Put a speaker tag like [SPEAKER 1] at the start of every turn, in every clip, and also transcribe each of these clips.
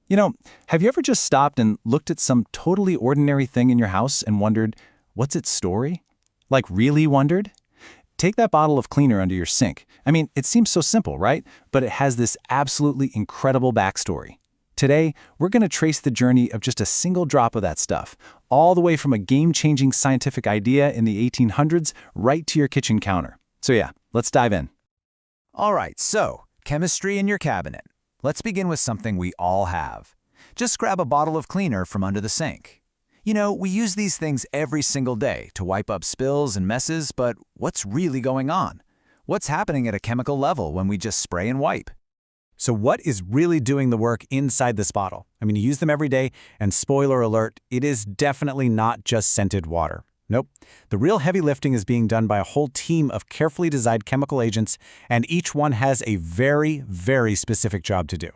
[SPEAKER 1] You know, have you ever just stopped and looked at some totally ordinary thing in your house and wondered, what's its story? Like, really wondered? Take that bottle of cleaner under your sink. I mean, it seems so simple, right? But it has this absolutely incredible backstory. Today, we're going to trace the journey of just a single drop of that stuff, all the way from a game-changing scientific idea in the 1800s right to your kitchen counter. So yeah, let's dive in.
[SPEAKER 2] All right, so chemistry in your cabinet. Let's begin with something we all have. Just grab a bottle of cleaner from under the sink. You know, we use these things every single day to wipe up spills and messes, but what's really going on? What's happening at a chemical level when we just spray and wipe?
[SPEAKER 3] So what is really doing the work inside this bottle? I mean, you use them every day, and spoiler alert, it is definitely not just scented water. Nope. The real heavy lifting is being done by a whole team of carefully designed chemical agents, and each one has a very, very specific job to do.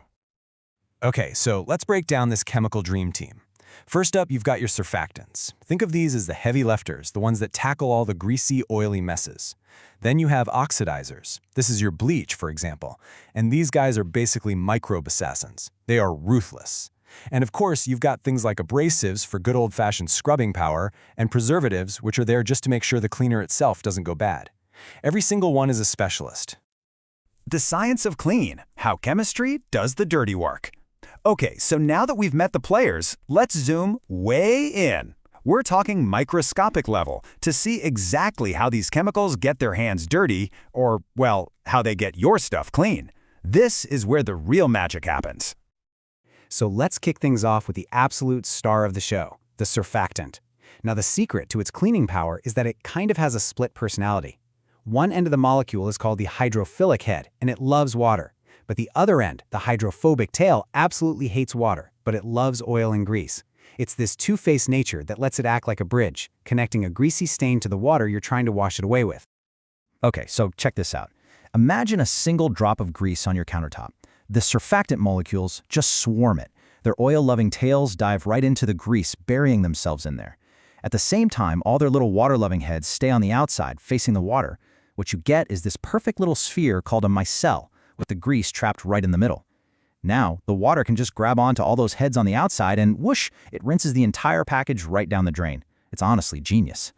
[SPEAKER 3] Okay, so let's break down this chemical dream team. First up, you've got your surfactants. Think of these as the heavy lifters, the ones that tackle all the greasy, oily messes. Then you have oxidizers. This is your bleach, for example. And these guys are basically microbe assassins. They are ruthless. And of course, you've got things like abrasives for good old-fashioned scrubbing power, and preservatives, which are there just to make sure the cleaner itself doesn't go bad. Every single one is a specialist.
[SPEAKER 4] The science of clean, how chemistry does the dirty work. Okay, so now that we've met the players, let's zoom way in. We're talking microscopic level to see exactly how these chemicals get their hands dirty, or, well, how they get your stuff clean. This is where the real magic happens.
[SPEAKER 3] So let's kick things off with the absolute star of the show, the surfactant. Now, the secret to its cleaning power is that it kind of has a split personality. One end of the molecule is called the hydrophilic head, and it loves water. But the other end, the hydrophobic tail, absolutely hates water, but it loves oil and grease. It's this two-faced nature that lets it act like a bridge, connecting a greasy stain to the water you're trying to wash it away with.
[SPEAKER 5] Okay, so check this out. Imagine a single drop of grease on your countertop. The surfactant molecules just swarm it. Their oil-loving tails dive right into the grease, burying themselves in there. At the same time, all their little water-loving heads stay on the outside, facing the water. What you get is this perfect little sphere called a micelle, with the grease trapped right in the middle. Now, the water can just grab onto all those heads on the outside and whoosh, it rinses the entire package right down the drain. It's honestly genius.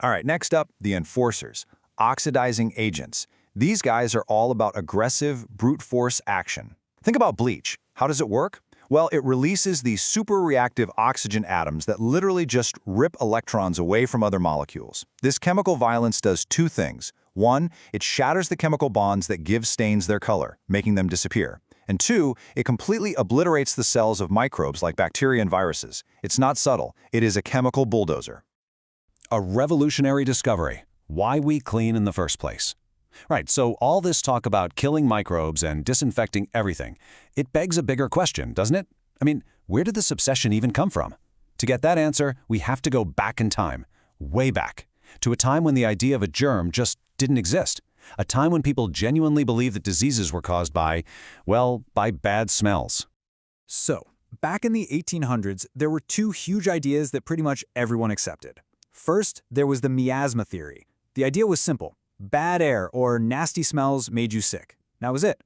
[SPEAKER 1] All right, next up, the enforcers, oxidizing agents. These guys are all about aggressive, brute force action. Think about bleach. How does it work? Well, it releases these super reactive oxygen atoms that literally just rip electrons away from other molecules. This chemical violence does two things. One, it shatters the chemical bonds that give stains their color, making them disappear. And two, it completely obliterates the cells of microbes like bacteria and viruses. It's not subtle. It is a chemical bulldozer.
[SPEAKER 6] A revolutionary discovery. Why we clean in the first place. Right, so all this talk about killing microbes and disinfecting everything, it begs a bigger question, doesn't it? I mean, where did this obsession even come from? To get that answer, we have to go back in time, way back, to a time when the idea of a germ just didn't exist. A time when people genuinely believed that diseases were caused by, well, by bad smells.
[SPEAKER 7] So, back in the 1800s, there were two huge ideas that pretty much everyone accepted. First, there was the miasma theory. The idea was simple. Bad air or nasty smells made you sick. That was it.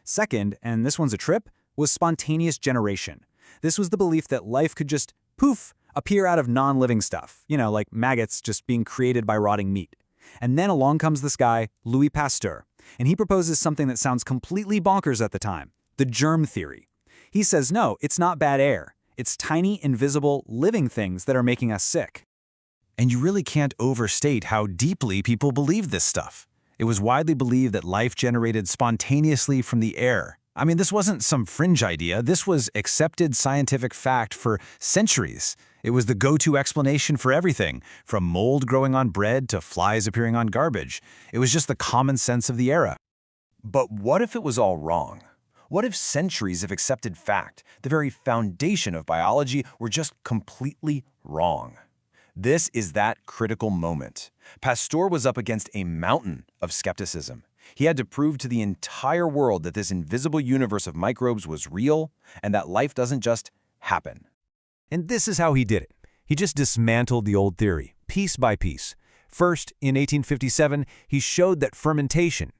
[SPEAKER 7] Second, and this one's a trip, was spontaneous generation. This was the belief that life could just, poof, appear out of non-living stuff. You know, like maggots just being created by rotting meat. And then along comes this guy, Louis Pasteur, and he proposes something that sounds completely bonkers at the time, the germ theory. He says, no, it's not bad air. It's tiny, invisible, living things that are making us sick.
[SPEAKER 5] And you really can't overstate how deeply people believed this stuff. It was widely believed that life generated spontaneously from the air. I mean, this wasn't some fringe idea. This was accepted scientific fact for centuries. It was the go-to explanation for everything, from mold growing on bread to flies appearing on garbage. It was just the common sense of the era.
[SPEAKER 1] But what if it was all wrong? What if centuries of accepted fact, the very foundation of biology, were just completely wrong? This is that critical moment. Pasteur was up against a mountain of skepticism. He had to prove to the entire world that this invisible universe of microbes was real and that life doesn't just happen.
[SPEAKER 8] And this is how he did it. He just dismantled the old theory, piece by piece. First, in 1857, he showed that fermentation,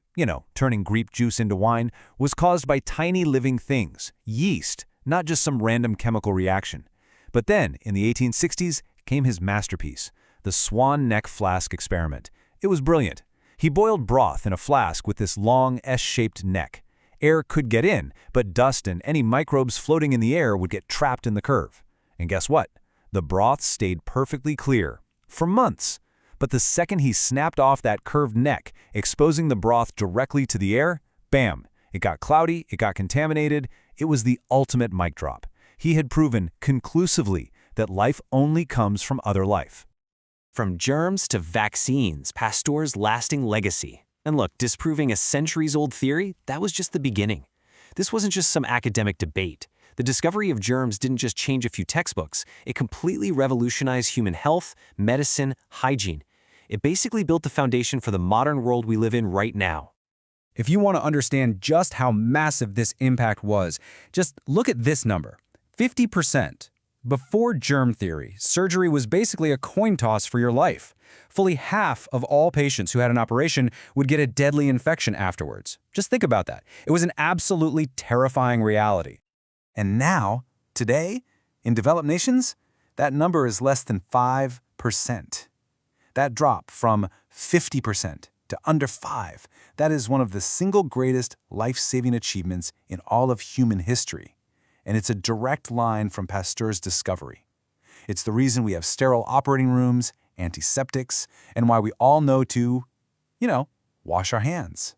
[SPEAKER 8] turning grape juice into wine, was caused by tiny living things, yeast, not just some random chemical reaction. But then, in the 1860s, came his masterpiece, the swan neck flask experiment. It was brilliant. He boiled broth in a flask with this long S-shaped neck. Air could get in, but dust and any microbes floating in the air would get trapped in the curve. And guess what? The broth stayed perfectly clear. For months. But the second he snapped off that curved neck, exposing the broth directly to the air, bam! It got cloudy, it got contaminated. It was the ultimate mic drop. He had proven conclusively that life only comes from other life.
[SPEAKER 9] From germs to vaccines, Pasteur's lasting legacy. And look, disproving a centuries-old theory, that was just the beginning. This wasn't just some academic debate. The discovery of germs didn't just change a few textbooks. It completely revolutionized human health, medicine, hygiene. It basically built the foundation for the modern world we live in right now.
[SPEAKER 7] If you want to understand just how massive this impact was, just look at this number, 50%. Before germ theory, surgery was basically a coin toss for your life. Fully half of all patients who had an operation would get a deadly infection afterwards. Just think about that. It was an absolutely terrifying reality.
[SPEAKER 3] And now, today, in developed nations, that number is less than 5%. That drop from 50% to under 5%, that is one of the single greatest life-saving achievements in all of human history. And it's a direct line from Pasteur's discovery. It's the reason we have sterile operating rooms, antiseptics, and why we all know to, wash our hands.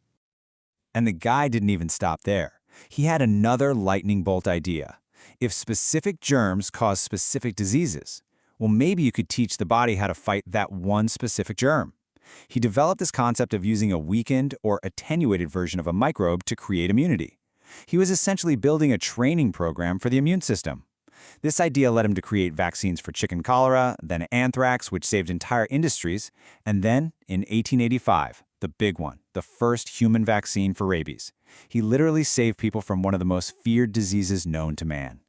[SPEAKER 7] And the guy didn't even stop there. He had another lightning bolt idea. If specific germs cause specific diseases, well, maybe you could teach the body how to fight that one specific germ. He developed this concept of using a weakened or attenuated version of a microbe to create immunity. He was essentially building a training program for the immune system. This idea led him to create vaccines for chicken cholera, then anthrax, which saved entire industries, and then, in 1885, the big one, the first human vaccine for rabies. He literally saved people from one of the most feared diseases known to man.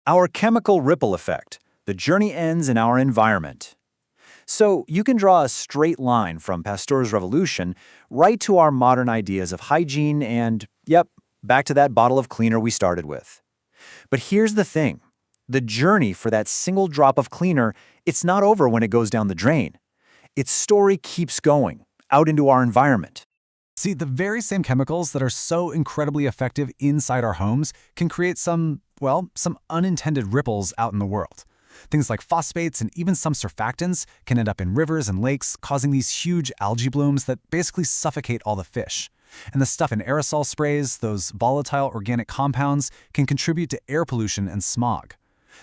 [SPEAKER 5] Our chemical ripple effect. The journey ends in our environment. So you can draw a straight line from Pasteur's revolution right to our modern ideas of hygiene and, yep, back to that bottle of cleaner we started with. But here's the thing. The journey for that single drop of cleaner, it's not over when it goes down the drain. Its story keeps going, out into our environment.
[SPEAKER 8] See, the very same chemicals that are so incredibly effective inside our homes can create some unintended ripples out in the world. Things like phosphates and even some surfactants can end up in rivers and lakes, causing these huge algae blooms that basically suffocate all the fish. And the stuff in aerosol sprays, those volatile organic compounds, can contribute to air pollution and smog.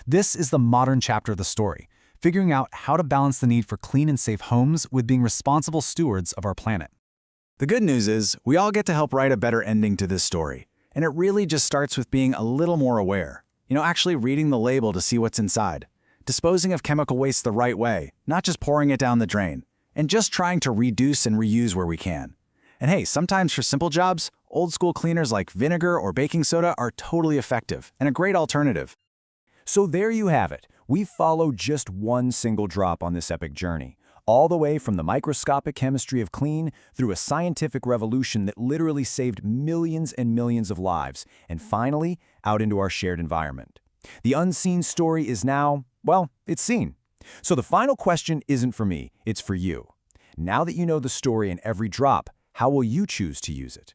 [SPEAKER 8] This is the modern chapter of the story, figuring out how to balance the need for clean and safe homes with being responsible stewards of our planet.
[SPEAKER 3] The good news is, we all get to help write a better ending to this story. And it really just starts with being a little more aware. Actually reading the label to see what's inside. Disposing of chemical waste the right way, not just pouring it down the drain. And just trying to reduce and reuse where we can. And hey, sometimes for simple jobs, old school cleaners like vinegar or baking soda are totally effective and a great alternative.
[SPEAKER 1] So there you have it. We followed just one single drop on this epic journey, all the way from the microscopic chemistry of clean through a scientific revolution that literally saved millions and millions of lives, and finally, out into our shared environment. The unseen story is now, it's seen. So the final question isn't for me, it's for you. Now that you know the story in every drop, how will you choose to use it?